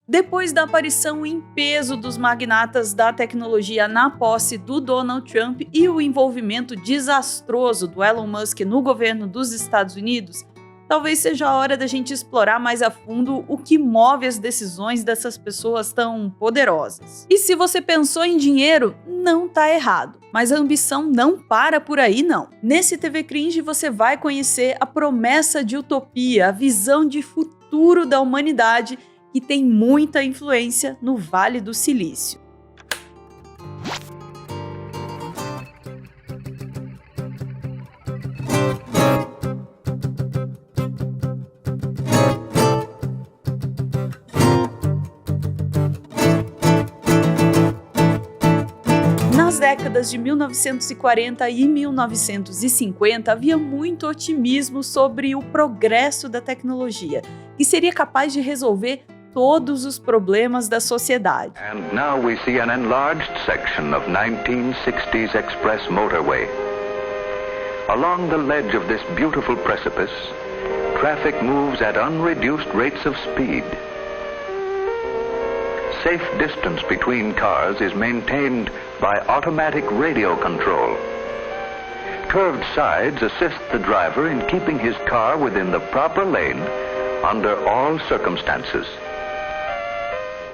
Depois da aparição em peso dos magnatas da tecnologia na posse do Donald Trump e o envolvimento desastroso do Elon Musk no governo dos Estados Unidos, talvez seja a hora da gente explorar mais a fundo o que move as decisões dessas pessoas tão poderosas. E se você pensou em dinheiro, não tá errado. Mas a ambição não para por aí, não. Nesse TV Cringe você vai conhecer a promessa de utopia, a visão de futuro da humanidade que tem muita influência no Vale do Silício. Nas décadas de 1940 e 1950, havia muito otimismo sobre o progresso da tecnologia, que seria capaz de resolver todos os problemas da sociedade. And now we see an enlarged section of 1960s express motorway. Along the ledge of this beautiful precipice, traffic moves at unreduced rates of speed. Safe distance between cars is maintained by automatic radio control. Curved sides assist the driver in keeping his car within the proper lane under all circumstances.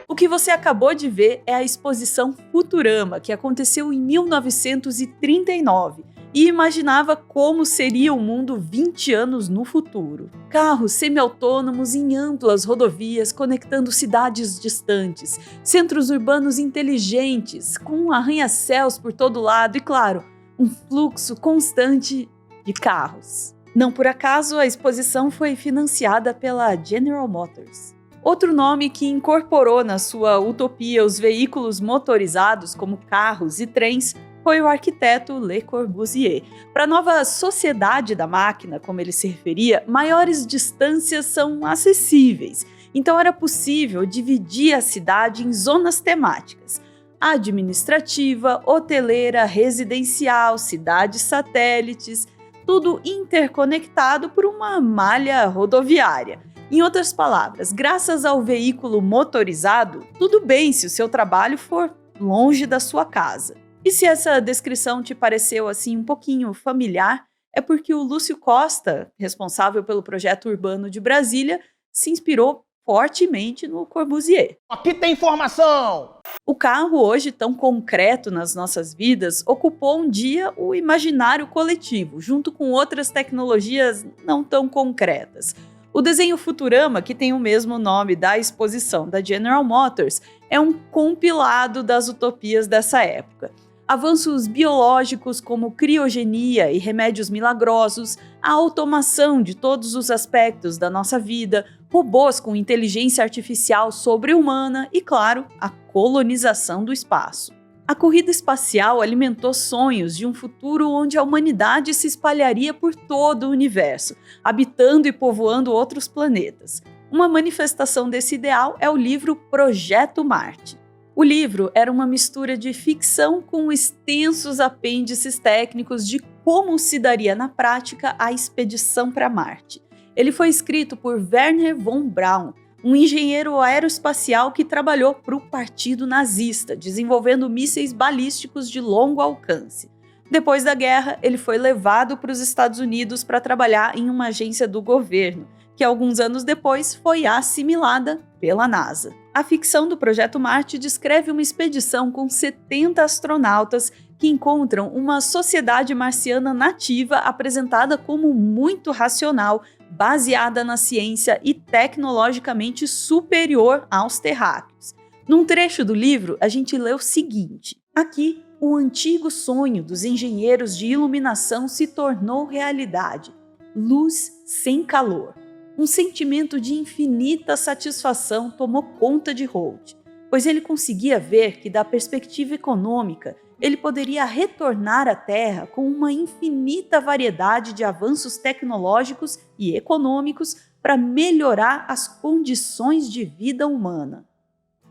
O que você acabou de ver é a exposição Futurama, que aconteceu em 1939 e imaginava como seria o mundo 20 anos no futuro. Carros semi-autônomos em amplas rodovias conectando cidades distantes, centros urbanos inteligentes, com arranha-céus por todo lado e, claro, um fluxo constante de carros. Não por acaso, a exposição foi financiada pela General Motors. Outro nome que incorporou na sua utopia os veículos motorizados, como carros e trens, foi o arquiteto Le Corbusier. Para a nova sociedade da máquina, como ele se referia, maiores distâncias são acessíveis. Então era possível dividir a cidade em zonas temáticas: administrativa, hoteleira, residencial, cidades satélites, tudo interconectado por uma malha rodoviária. Em outras palavras, graças ao veículo motorizado, tudo bem se o seu trabalho for longe da sua casa. E se essa descrição te pareceu assim um pouquinho familiar, é porque o Lúcio Costa, responsável pelo projeto urbano de Brasília, se inspirou fortemente no Corbusier. Aqui tem informação! O carro, hoje tão concreto nas nossas vidas, ocupou um dia o imaginário coletivo, junto com outras tecnologias não tão concretas. O desenho Futurama, que tem o mesmo nome da exposição da General Motors, é um compilado das utopias dessa época. Avanços biológicos como criogenia e remédios milagrosos, a automação de todos os aspectos da nossa vida, robôs com inteligência artificial sobre-humana e, claro, a colonização do espaço. A corrida espacial alimentou sonhos de um futuro onde a humanidade se espalharia por todo o universo, habitando e povoando outros planetas. Uma manifestação desse ideal é o livro Projeto Marte. O livro era uma mistura de ficção com extensos apêndices técnicos de como se daria na prática a expedição para Marte. Ele foi escrito por Wernher von Braun, um engenheiro aeroespacial que trabalhou para o Partido Nazista, desenvolvendo mísseis balísticos de longo alcance. Depois da guerra, ele foi levado para os Estados Unidos para trabalhar em uma agência do governo, que alguns anos depois foi assimilada pela NASA. A ficção do Projeto Marte descreve uma expedição com 70 astronautas que encontram uma sociedade marciana nativa apresentada como muito racional, baseada na ciência e tecnologicamente superior aos terráqueos. Num trecho do livro, a gente lê o seguinte: aqui, o antigo sonho dos engenheiros de iluminação se tornou realidade. Luz sem calor. Um sentimento de infinita satisfação tomou conta de Holt, pois ele conseguia ver que, da perspectiva econômica, ele poderia retornar à Terra com uma infinita variedade de avanços tecnológicos e econômicos para melhorar as condições de vida humana.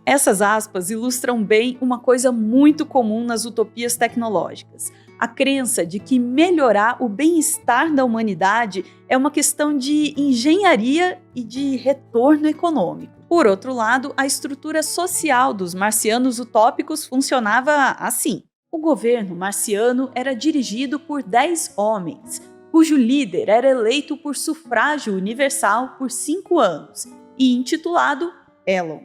Essas aspas ilustram bem uma coisa muito comum nas utopias tecnológicas: a crença de que melhorar o bem-estar da humanidade é uma questão de engenharia e de retorno econômico. Por outro lado, a estrutura social dos marcianos utópicos funcionava assim. O governo marciano era dirigido por 10 homens, cujo líder era eleito por sufrágio universal por 5 anos e intitulado Elon.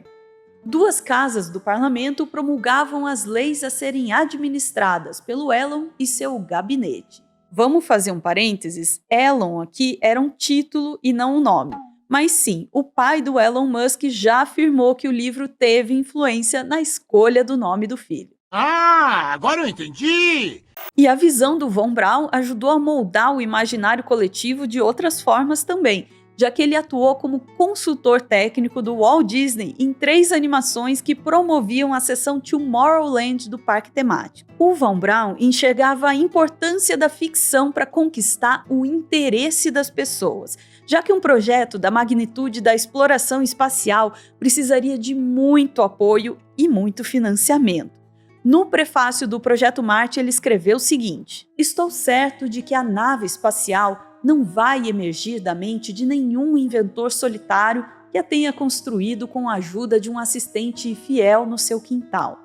2 casas do parlamento promulgavam as leis a serem administradas pelo Elon e seu gabinete. Vamos fazer um parênteses? Elon aqui era um título e não um nome. Mas sim, o pai do Elon Musk já afirmou que o livro teve influência na escolha do nome do filho. Ah, agora eu entendi! E a visão do Von Braun ajudou a moldar o imaginário coletivo de outras formas também, já que ele atuou como consultor técnico do Walt Disney em 3 animações que promoviam a seção Tomorrowland do parque temático. O Von Braun enxergava a importância da ficção para conquistar o interesse das pessoas, já que um projeto da magnitude da exploração espacial precisaria de muito apoio e muito financiamento. No prefácio do Projeto Marte, ele escreveu o seguinte: "Estou certo de que a nave espacial não vai emergir da mente de nenhum inventor solitário que a tenha construído com a ajuda de um assistente fiel no seu quintal.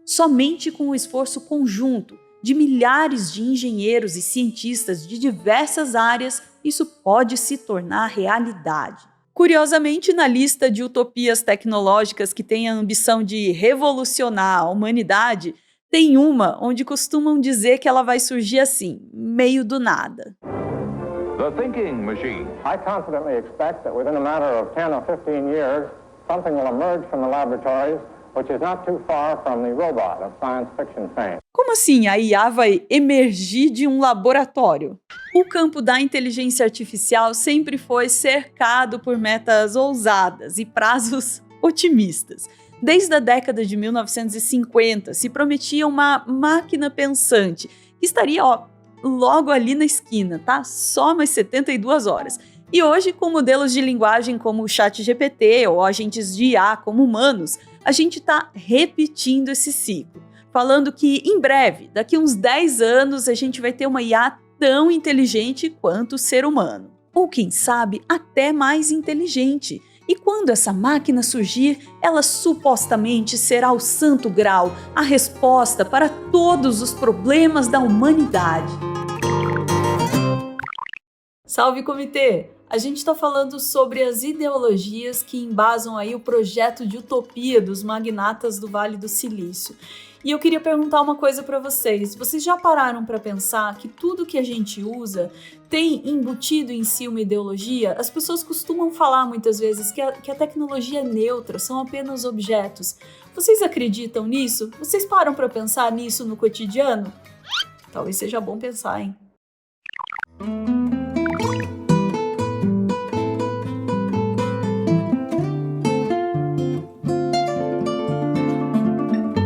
Somente com o esforço conjunto de milhares de engenheiros e cientistas de diversas áreas, isso pode se tornar realidade." Curiosamente, na lista de utopias tecnológicas que têm a ambição de revolucionar a humanidade, tem uma onde costumam dizer que ela vai surgir assim, meio do nada. The Thinking Machine. I confidently expect that within a matter of 10 or 15 years, something will emerge from the laboratories which is not too far from the robot of science fiction fame. Como assim a IA vai emergir de um laboratório? O campo da inteligência artificial sempre foi cercado por metas ousadas e prazos otimistas. Desde a década de 1950, se prometia uma máquina pensante que estaria, logo ali na esquina, tá? Só mais 72 horas. E hoje, com modelos de linguagem como o ChatGPT ou agentes de IA como humanos, a gente está repetindo esse ciclo, falando que em breve, daqui uns 10 anos, a gente vai ter uma IA tão inteligente quanto o ser humano. Ou quem sabe, até mais inteligente. E quando essa máquina surgir, ela supostamente será o santo grau, a resposta para todos os problemas da humanidade. Salve, comitê! A gente está falando sobre as ideologias que embasam aí o projeto de utopia dos magnatas do Vale do Silício. E eu queria perguntar uma coisa para vocês. Vocês já pararam para pensar que tudo que a gente usa tem embutido em si uma ideologia? As pessoas costumam falar muitas vezes que a tecnologia é neutra, são apenas objetos. Vocês acreditam nisso? Vocês param para pensar nisso no cotidiano? Talvez seja bom pensar, hein?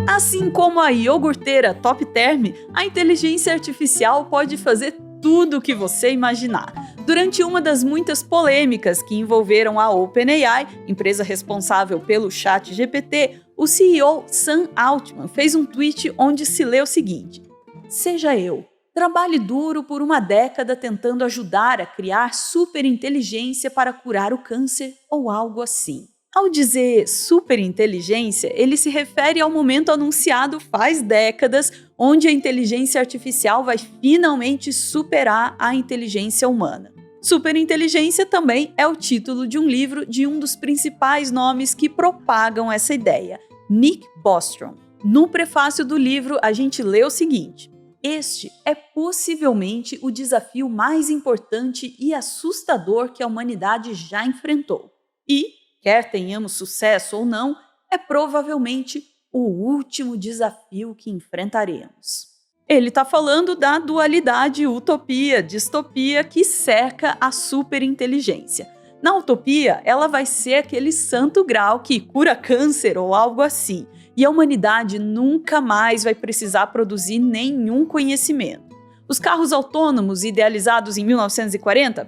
Assim como a iogurteira Top Term, a inteligência artificial pode fazer tudo o que você imaginar. Durante uma das muitas polêmicas que envolveram a OpenAI, empresa responsável pelo ChatGPT, o CEO Sam Altman fez um tweet onde se lê o seguinte: "Seja eu. Trabalhe duro por uma década tentando ajudar a criar superinteligência para curar o câncer ou algo assim." Ao dizer superinteligência, ele se refere ao momento anunciado faz décadas, onde a inteligência artificial vai finalmente superar a inteligência humana. Superinteligência também é o título de um livro de um dos principais nomes que propagam essa ideia, Nick Bostrom. No prefácio do livro, a gente lê o seguinte: "Este é possivelmente o desafio mais importante e assustador que a humanidade já enfrentou. E, quer tenhamos sucesso ou não, é provavelmente o último desafio que enfrentaremos." Ele está falando da dualidade utopia-distopia que cerca a superinteligência. Na utopia, ela vai ser aquele santo grau que cura câncer ou algo assim, e a humanidade nunca mais vai precisar produzir nenhum conhecimento. Os carros autônomos idealizados em 1940?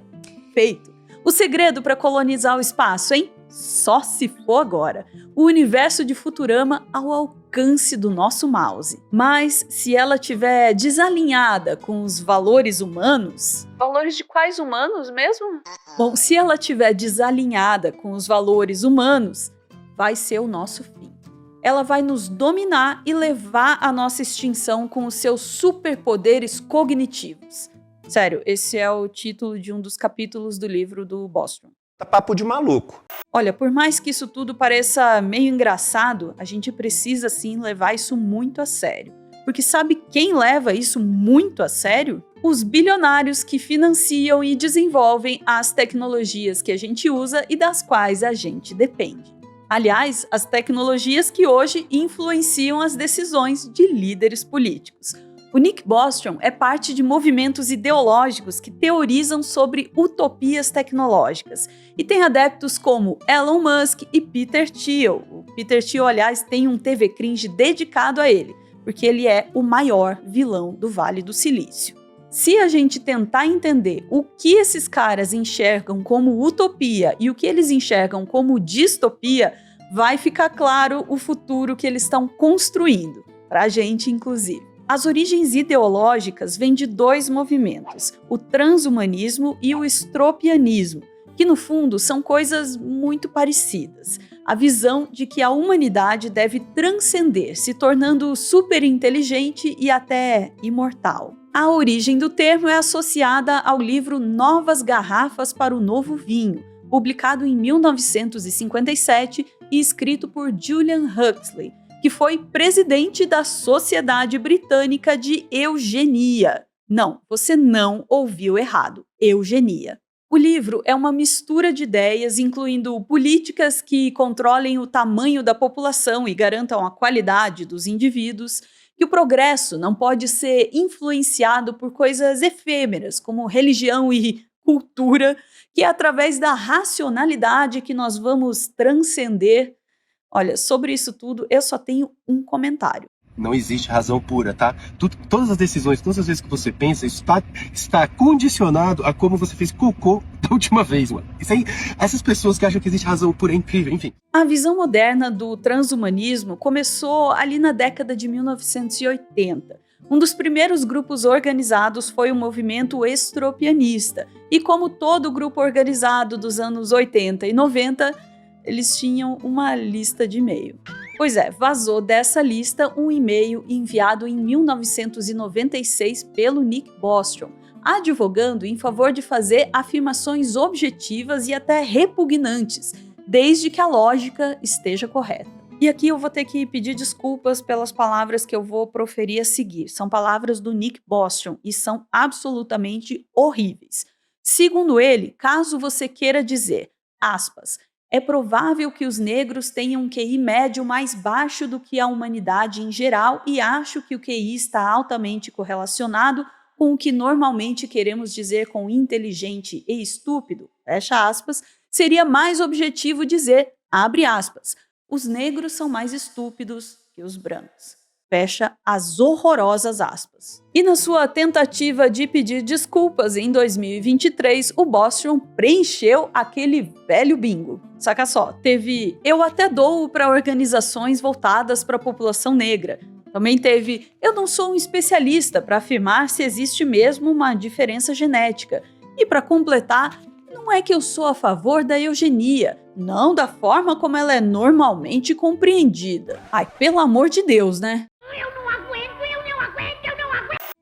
Feito. O segredo para colonizar o espaço, hein? Só se for agora. O universo de Futurama ao alcance do nosso mouse. Mas se ela estiver desalinhada com os valores humanos... Valores de quais humanos mesmo? Bom, se ela estiver desalinhada com os valores humanos, vai ser o nosso fim. Ela vai nos dominar e levar à nossa extinção com os seus superpoderes cognitivos. Sério, esse é o título de um dos capítulos do livro do Bostrom. Tá papo de maluco. Olha, por mais que isso tudo pareça meio engraçado, a gente precisa sim levar isso muito a sério. Porque sabe quem leva isso muito a sério? Os bilionários que financiam e desenvolvem as tecnologias que a gente usa e das quais a gente depende. Aliás, as tecnologias que hoje influenciam as decisões de líderes políticos. O Nick Bostrom é parte de movimentos ideológicos que teorizam sobre utopias tecnológicas. E tem adeptos como Elon Musk e Peter Thiel. O Peter Thiel, aliás, tem um TV Cringe dedicado a ele, porque ele é o maior vilão do Vale do Silício. Se a gente tentar entender o que esses caras enxergam como utopia e o que eles enxergam como distopia, vai ficar claro o futuro que eles estão construindo, pra gente inclusive. As origens ideológicas vêm de dois movimentos, o transhumanismo e o estropianismo, que no fundo são coisas muito parecidas. A visão de que a humanidade deve transcender, se tornando superinteligente e até imortal. A origem do termo é associada ao livro Novas Garrafas para o Novo Vinho, publicado em 1957 e escrito por Julian Huxley, que foi presidente da Sociedade Britânica de Eugenia. Não, você não ouviu errado, eugenia. O livro é uma mistura de ideias, incluindo políticas que controlem o tamanho da população e garantam a qualidade dos indivíduos, que o progresso não pode ser influenciado por coisas efêmeras, como religião e cultura, que é através da racionalidade que nós vamos transcender. Olha, sobre isso tudo, eu só tenho um comentário. Não existe razão pura, tá? Todas as decisões, todas as vezes que você pensa, isso está condicionado a como você fez cocô da última vez, mano. Isso aí, essas pessoas que acham que existe razão pura é incrível, enfim. A visão moderna do transhumanismo começou ali na década de 1980. Um dos primeiros grupos organizados foi o movimento estropianista. E como todo grupo organizado dos anos 80 e 90, eles tinham uma lista de e-mail. Pois é, vazou dessa lista um e-mail enviado em 1996 pelo Nick Bostrom, advogando em favor de fazer afirmações objetivas e até repugnantes, desde que a lógica esteja correta. E aqui eu vou ter que pedir desculpas pelas palavras que eu vou proferir a seguir. São palavras do Nick Bostrom e são absolutamente horríveis. Segundo ele, caso você queira dizer, aspas, é provável que os negros tenham um QI médio mais baixo do que a humanidade em geral e acho que o QI está altamente correlacionado com o que normalmente queremos dizer com inteligente e estúpido, fecha aspas, seria mais objetivo dizer, abre aspas, os negros são mais estúpidos que os brancos. Fecha as horrorosas aspas. E na sua tentativa de pedir desculpas em 2023, o Bostrom preencheu aquele velho bingo. Saca só, teve eu até dou para organizações voltadas para a população negra. Também teve eu não sou um especialista para afirmar se existe mesmo uma diferença genética. E para completar, não é que eu sou a favor da eugenia, não da forma como ela é normalmente compreendida. Ai, pelo amor de Deus, né?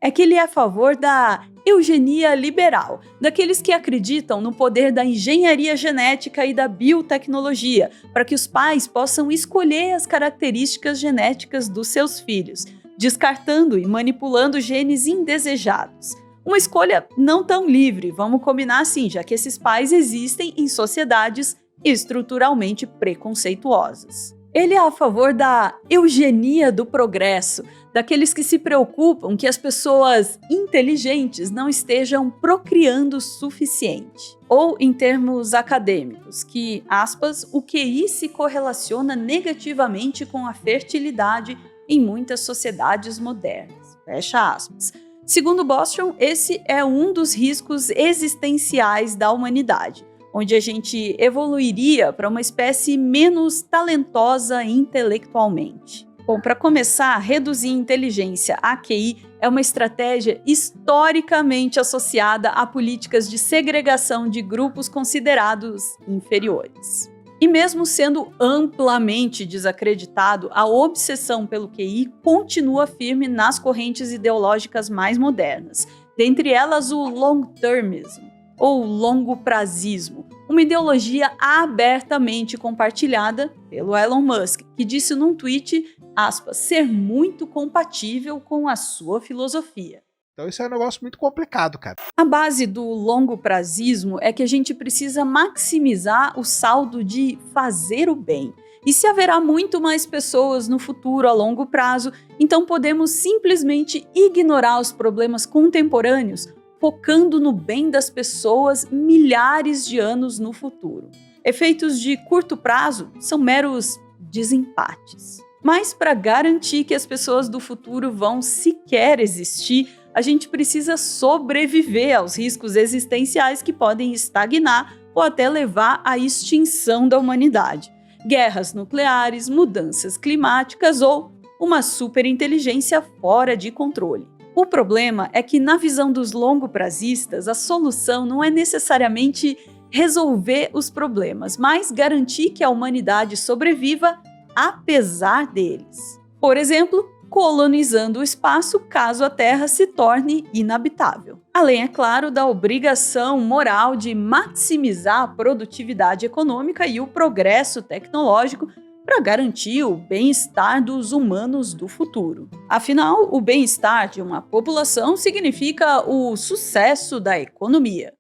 É que ele é a favor da eugenia liberal, daqueles que acreditam no poder da engenharia genética e da biotecnologia, para que os pais possam escolher as características genéticas dos seus filhos, descartando e manipulando genes indesejados. Uma escolha não tão livre, vamos combinar assim, já que esses pais existem em sociedades estruturalmente preconceituosas. Ele é a favor da eugenia do progresso, daqueles que se preocupam que as pessoas inteligentes não estejam procriando o suficiente. Ou, em termos acadêmicos, que, aspas, o QI se correlaciona negativamente com a fertilidade em muitas sociedades modernas. Fecha aspas. Segundo Bostrom, esse é um dos riscos existenciais da humanidade, onde a gente evoluiria para uma espécie menos talentosa intelectualmente. Bom, para começar, reduzir inteligência a QI é uma estratégia historicamente associada a políticas de segregação de grupos considerados inferiores. E mesmo sendo amplamente desacreditado, a obsessão pelo QI continua firme nas correntes ideológicas mais modernas, dentre elas o long-termism, ou longo-prazismo, uma ideologia abertamente compartilhada pelo Elon Musk, que disse num tweet, aspas, ser muito compatível com a sua filosofia. Então isso é um negócio muito complicado, cara. A base do longo-prazismo é que a gente precisa maximizar o saldo de fazer o bem. E se haverá muito mais pessoas no futuro a longo prazo, então podemos simplesmente ignorar os problemas contemporâneos, focando no bem das pessoas milhares de anos no futuro. Efeitos de curto prazo são meros desempates. Mas para garantir que as pessoas do futuro vão sequer existir, a gente precisa sobreviver aos riscos existenciais que podem estagnar ou até levar à extinção da humanidade. Guerras nucleares, mudanças climáticas ou uma superinteligência fora de controle. O problema é que, na visão dos longo-prazistas, a solução não é necessariamente resolver os problemas, mas garantir que a humanidade sobreviva apesar deles. Por exemplo, colonizando o espaço caso a Terra se torne inabitável. Além, é claro, da obrigação moral de maximizar a produtividade econômica e o progresso tecnológico para garantir o bem-estar dos humanos do futuro. Afinal, o bem-estar de uma população significa o sucesso da economia.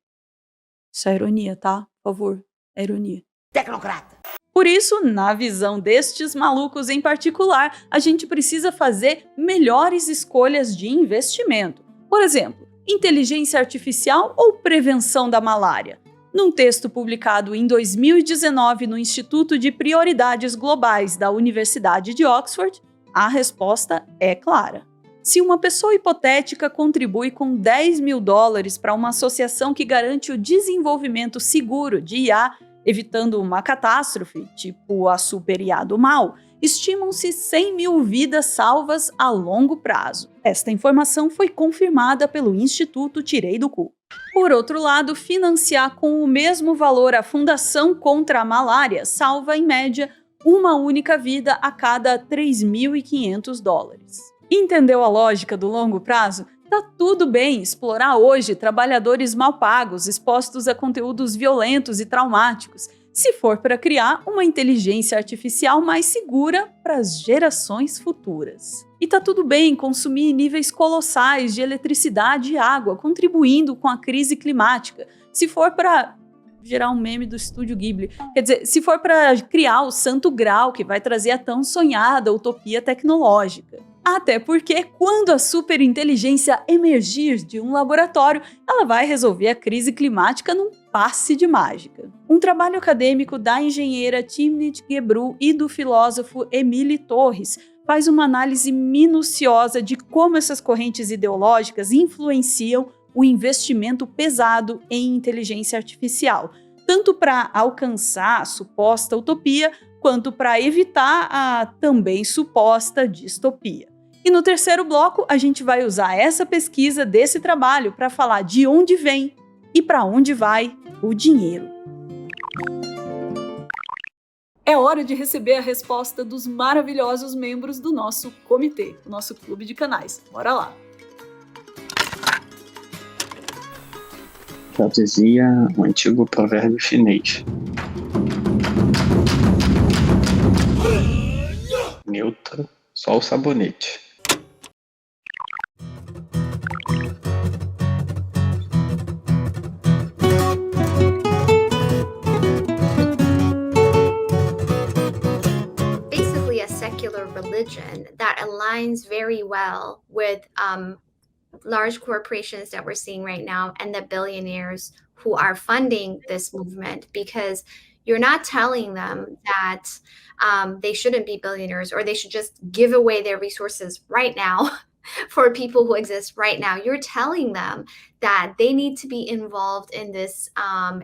Isso é ironia, tá? Por favor, é ironia. Tecnocrata. Por isso, na visão destes malucos em particular, a gente precisa fazer melhores escolhas de investimento. Por exemplo, inteligência artificial ou prevenção da malária? Num texto publicado em 2019 no Instituto de Prioridades Globais da Universidade de Oxford, a resposta é clara. Se uma pessoa hipotética contribui com $10 mil para uma associação que garante o desenvolvimento seguro de IA, evitando uma catástrofe, tipo a super IA do mal, estimam-se 100 mil vidas salvas a longo prazo. Esta informação foi confirmada pelo Instituto Tirei do Cu. Por outro lado, financiar com o mesmo valor a Fundação contra a Malária salva, em média, uma única vida a cada $3.500. Entendeu a lógica do longo prazo? Tá tudo bem explorar hoje trabalhadores mal pagos expostos a conteúdos violentos e traumáticos, se for para criar uma inteligência artificial mais segura para as gerações futuras. E tá tudo bem consumir níveis colossais de eletricidade e água, contribuindo com a crise climática, se for para gerar um meme do Estúdio Ghibli. Quer dizer, se for para criar o santo grau que vai trazer a tão sonhada utopia tecnológica. Até porque, quando a superinteligência emergir de um laboratório, ela vai resolver a crise climática num passe de mágica. Um trabalho acadêmico da engenheira Timnit Gebru e do filósofo Emile Torres faz uma análise minuciosa de como essas correntes ideológicas influenciam o investimento pesado em inteligência artificial, tanto para alcançar a suposta utopia, quanto para evitar a também suposta distopia. E no terceiro bloco, a gente vai usar essa pesquisa desse trabalho para falar de onde vem e para onde vai o dinheiro. É hora de receber a resposta dos maravilhosos membros do nosso comitê, o nosso clube de canais. Bora lá! Já dizia um antigo provérbio chinês: neutro, só o sabonete. Basically a secular religion that aligns very well with large corporations that we're seeing right now and the billionaires who are funding this movement, because you're not telling them that they shouldn't be billionaires or they should just give away their resources right now for people who exist right now. You're telling them that they need to be involved in this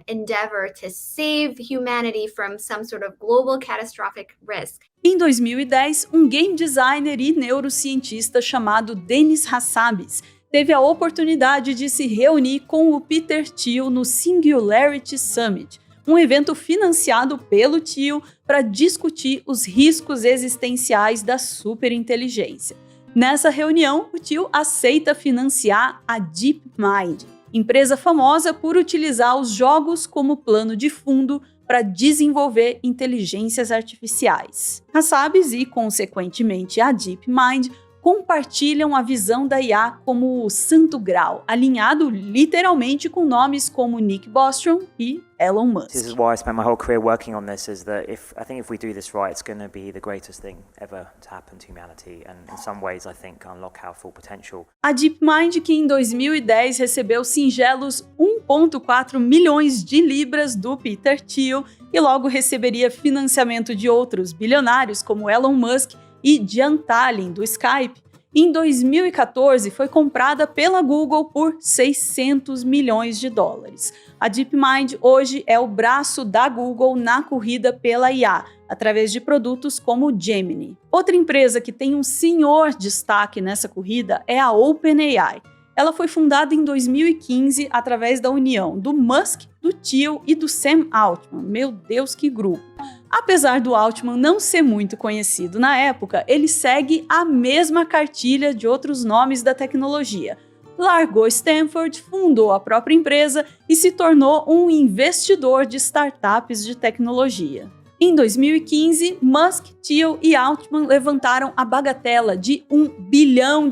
endeavor to save humanity from some sort of global catastrophic risk. Em 2010, um game designer e neurocientista chamado Denis Hassabis teve a oportunidade de se reunir com o Peter Thiel no Singularity Summit, um evento financiado pelo Thiel para discutir os riscos existenciais da superinteligência. Nessa reunião, o Thiel aceita financiar a DeepMind, empresa famosa por utilizar os jogos como plano de fundo para desenvolver inteligências artificiais. A Sabes e, consequentemente, a DeepMind compartilham a visão da IA como o santo grau, alinhado literalmente com nomes como Nick Bostrom e Elon Musk. This is why I spent my whole career working on this, is that I think if we do this right, it's going to be the greatest thing ever to happen to humanity, and in some ways I think unlock our full potential. A DeepMind, que em 2010 recebeu singelos 1,4 milhões de libras do Peter Thiel e logo receberia financiamento de outros bilionários como Elon Musk e Jan Tallinn, do Skype, em 2014 foi comprada pela Google por 600 milhões de dólares. A DeepMind hoje é o braço da Google na corrida pela IA, através de produtos como o Gemini. Outra empresa que tem um senhor destaque nessa corrida é a OpenAI. Ela foi fundada em 2015 através da união do Musk, do Thiel e do Sam Altman. Meu Deus, que grupo! Apesar do Altman não ser muito conhecido na época, ele segue a mesma cartilha de outros nomes da tecnologia. Largou Stanford, fundou a própria empresa e se tornou um investidor de startups de tecnologia. Em 2015, Musk, Thiel e Altman levantaram a bagatela de $1 bilhão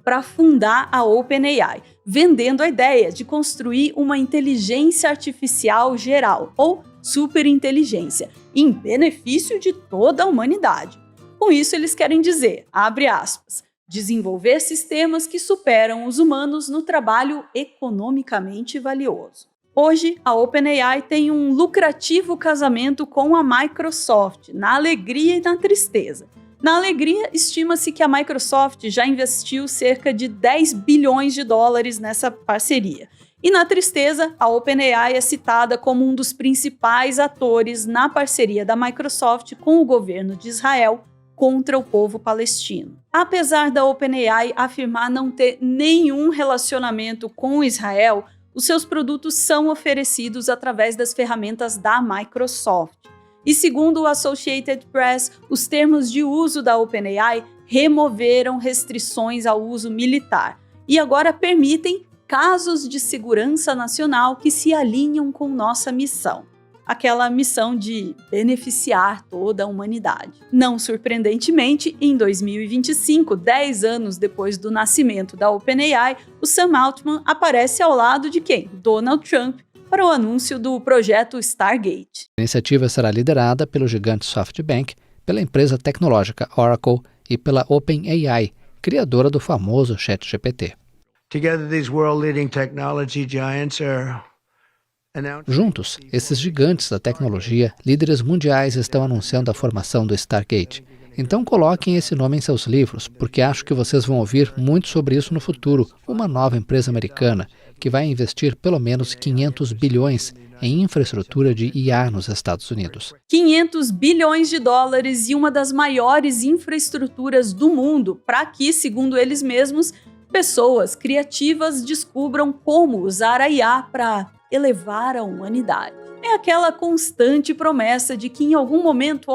para fundar a OpenAI, vendendo a ideia de construir uma inteligência artificial geral, ou superinteligência, em benefício de toda a humanidade. Com isso, eles querem dizer, abre aspas, desenvolver sistemas que superam os humanos no trabalho economicamente valioso. Hoje, a OpenAI tem um lucrativo casamento com a Microsoft, na alegria e na tristeza. Na alegria, estima-se que a Microsoft já investiu cerca de $10 bilhões nessa parceria. E na tristeza, a OpenAI é citada como um dos principais atores na parceria da Microsoft com o governo de Israel contra o povo palestino. Apesar da OpenAI afirmar não ter nenhum relacionamento com Israel, os seus produtos são oferecidos através das ferramentas da Microsoft. E segundo o Associated Press, os termos de uso da OpenAI removeram restrições ao uso militar e agora permitem casos de segurança nacional que se alinham com nossa missão. Aquela missão de beneficiar toda a humanidade. Não surpreendentemente, em 2025, 10 anos depois do nascimento da OpenAI, o Sam Altman aparece ao lado de quem? Donald Trump, para o anúncio do projeto Stargate. A iniciativa será liderada pelo gigante SoftBank, pela empresa tecnológica Oracle e pela OpenAI, criadora do famoso ChatGPT. Together, these world-leading technology giants are... Juntos, esses gigantes da tecnologia, líderes mundiais, estão anunciando a formação do Stargate. Então coloquem esse nome em seus livros, porque acho que vocês vão ouvir muito sobre isso no futuro. Uma nova empresa americana que vai investir pelo menos 500 bilhões em infraestrutura de IA nos Estados Unidos. 500 bilhões de dólares e uma das maiores infraestruturas do mundo para que, segundo eles mesmos, pessoas criativas descubram como usar a IA para elevar a humanidade. É aquela constante promessa de que em algum momento,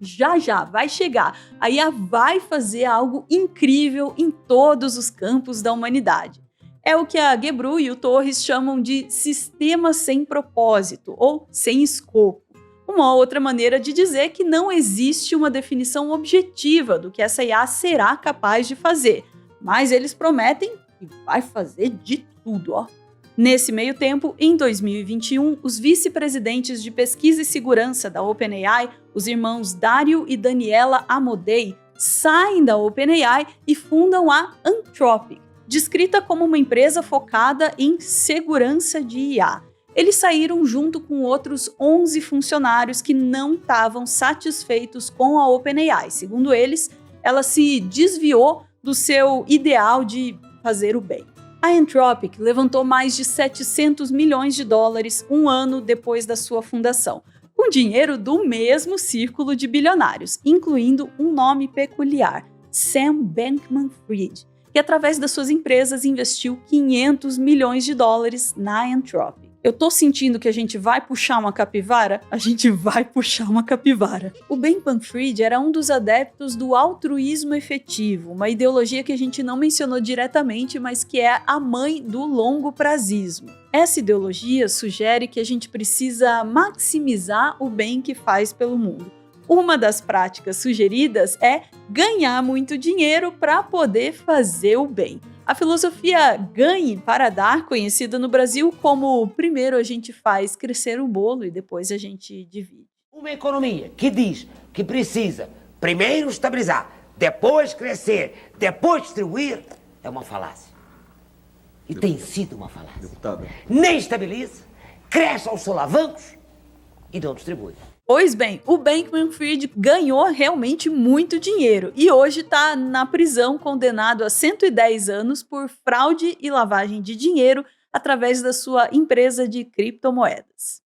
já vai chegar. A IA vai fazer algo incrível em todos os campos da humanidade. É o que a Gebru e o Torres chamam de sistema sem propósito ou sem escopo. Uma outra maneira de dizer que não existe uma definição objetiva do que essa IA será capaz de fazer, mas eles prometem que vai fazer de tudo, Nesse meio tempo, em 2021, os vice-presidentes de pesquisa e segurança da OpenAI, os irmãos Dario e Daniela Amodei, saem da OpenAI e fundam a Anthropic, descrita como uma empresa focada em segurança de IA. Eles saíram junto com outros 11 funcionários que não estavam satisfeitos com a OpenAI. Segundo eles, ela se desviou do seu ideal de fazer o bem. A Anthropic levantou mais de $700 milhões um ano depois da sua fundação, com dinheiro do mesmo círculo de bilionários, incluindo um nome peculiar, Sam Bankman-Fried, que através das suas empresas investiu $500 milhões na Anthropic. Eu tô sentindo que a gente vai puxar uma capivara? A gente vai puxar uma capivara. O Bankman-Fried era um dos adeptos do altruísmo efetivo, uma ideologia que a gente não mencionou diretamente, mas que é a mãe do longo prazismo. Essa ideologia sugere que a gente precisa maximizar o bem que faz pelo mundo. Uma das práticas sugeridas é ganhar muito dinheiro para poder fazer o bem. A filosofia ganhe para dar, conhecida no Brasil como primeiro a gente faz crescer o bolo e depois a gente divide. Uma economia que diz que precisa primeiro estabilizar, depois crescer, depois distribuir, é uma falácia. E tem sido uma falácia. Deputado. Nem estabiliza, cresce aos solavancos e não distribui. Pois bem, o Bankman-Fried ganhou realmente muito dinheiro e hoje está na prisão condenado a 110 anos por fraude e lavagem de dinheiro através da sua empresa de criptomoedas.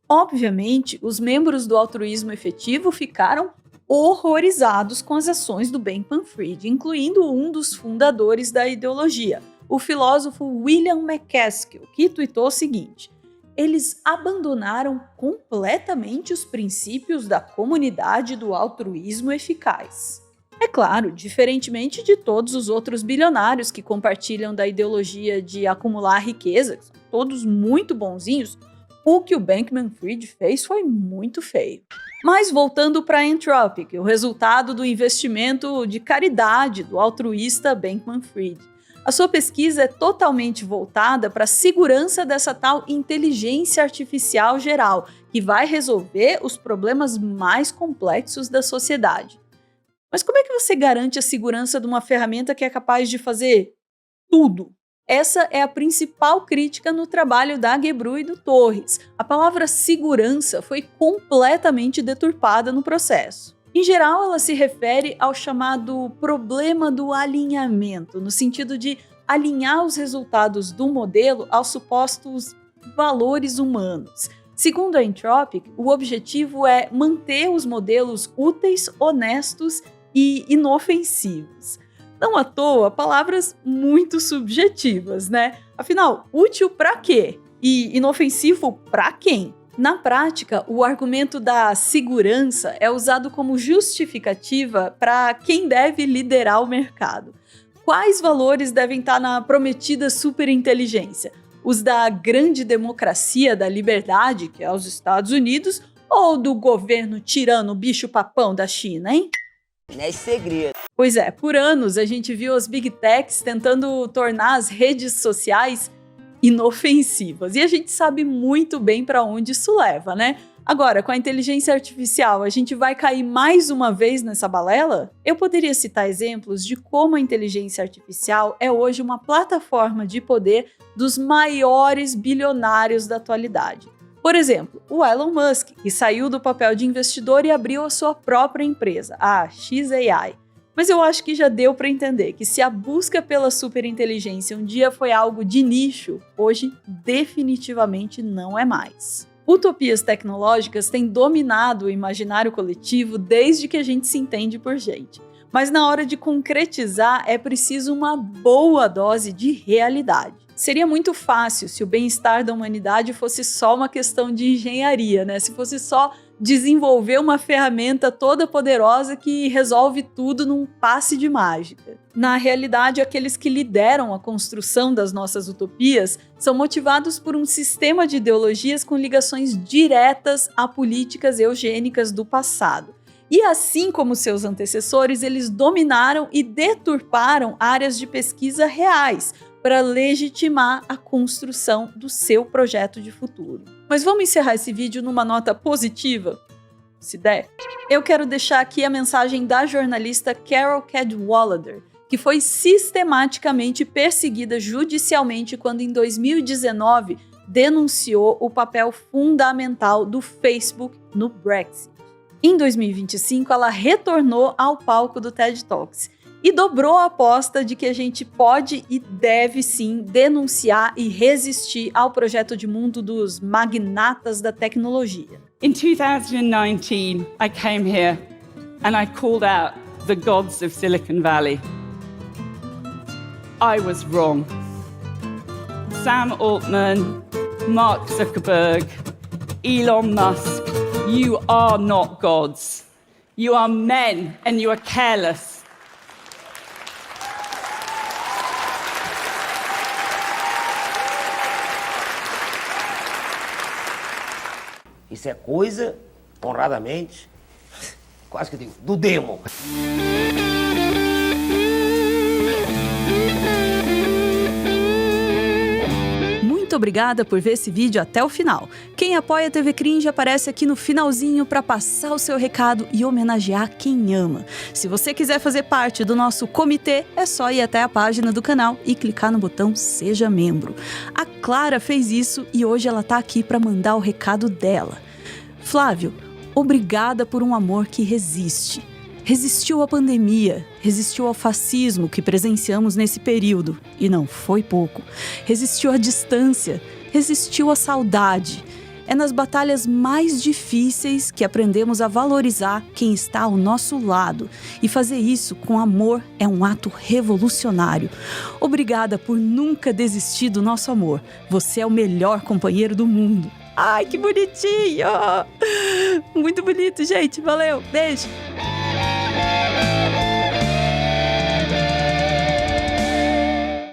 Obviamente, os membros do altruísmo efetivo ficaram horrorizados com as ações do Bankman-Fried, incluindo um dos fundadores da ideologia, o filósofo William MacAskill, que tuitou o seguinte: eles abandonaram completamente os princípios da comunidade do altruísmo eficaz. É claro, diferentemente de todos os outros bilionários que compartilham da ideologia de acumular riqueza, que são todos muito bonzinhos, o que o Bankman-Fried fez foi muito feio. Mas voltando para a Anthropic, o resultado do investimento de caridade do altruísta Bankman-Fried. A sua pesquisa é totalmente voltada para a segurança dessa tal inteligência artificial geral, que vai resolver os problemas mais complexos da sociedade. Mas como é que você garante a segurança de uma ferramenta que é capaz de fazer tudo? Essa é a principal crítica no trabalho da Gebru e do Torres. A palavra segurança foi completamente deturpada no processo. Em geral, ela se refere ao chamado problema do alinhamento, no sentido de alinhar os resultados do modelo aos supostos valores humanos. Segundo a Anthropic, o objetivo é manter os modelos úteis, honestos e inofensivos. Não à toa, palavras muito subjetivas, né? Afinal, útil para quê? E inofensivo para quem? Na prática, o argumento da segurança é usado como justificativa para quem deve liderar o mercado. Quais valores devem estar na prometida superinteligência? Os da grande democracia da liberdade, que é os Estados Unidos, ou do governo tirano bicho-papão da China, hein? Não é segredo. Pois é, por anos a gente viu as Big Techs tentando tornar as redes sociais inofensivas. E a gente sabe muito bem para onde isso leva, né? Agora, com a inteligência artificial, a gente vai cair mais uma vez nessa balela? Eu poderia citar exemplos de como a inteligência artificial é hoje uma plataforma de poder dos maiores bilionários da atualidade. Por exemplo, o Elon Musk, que saiu do papel de investidor e abriu a sua própria empresa, a XAI. Mas eu acho que já deu para entender que se a busca pela superinteligência um dia foi algo de nicho, hoje definitivamente não é mais. Utopias tecnológicas têm dominado o imaginário coletivo desde que a gente se entende por gente. Mas na hora de concretizar é preciso uma boa dose de realidade. Seria muito fácil se o bem-estar da humanidade fosse só uma questão de engenharia, né? Se fosse só desenvolver uma ferramenta toda poderosa que resolve tudo num passe de mágica. Na realidade, aqueles que lideram a construção das nossas utopias são motivados por um sistema de ideologias com ligações diretas a políticas eugênicas do passado. E assim como seus antecessores, eles dominaram e deturparam áreas de pesquisa reais para legitimar a construção do seu projeto de futuro. Mas vamos encerrar esse vídeo numa nota positiva? Se der. Eu quero deixar aqui a mensagem da jornalista Carol Cadwalader, que foi sistematicamente perseguida judicialmente quando em 2019 denunciou o papel fundamental do Facebook no Brexit. Em 2025, ela retornou ao palco do TED Talks e dobrou a aposta de que a gente pode e deve sim denunciar e resistir ao projeto de mundo dos magnatas da tecnologia. In 2019, I came here and I called out the gods of Silicon Valley. I was wrong. Sam Altman, Mark Zuckerberg, Elon Musk, you are not gods. You are men and you are careless. Isso é coisa, honradamente, quase que eu digo, do demo. Muito obrigada por ver esse vídeo até o final. Quem apoia a TV Cringe aparece aqui no finalzinho para passar o seu recado e homenagear quem ama. Se você quiser fazer parte do nosso comitê, é só ir até a página do canal e clicar no botão Seja Membro. A Clara fez isso e hoje ela tá aqui para mandar o recado dela. Flávio, obrigada por um amor que resiste. Resistiu à pandemia, resistiu ao fascismo que presenciamos nesse período, e não foi pouco. Resistiu à distância, resistiu à saudade. É nas batalhas mais difíceis que aprendemos a valorizar quem está ao nosso lado. E fazer isso com amor é um ato revolucionário. Obrigada por nunca desistir do nosso amor. Você é o melhor companheiro do mundo. Ai, que bonitinho! Muito bonito, gente. Valeu. Beijo.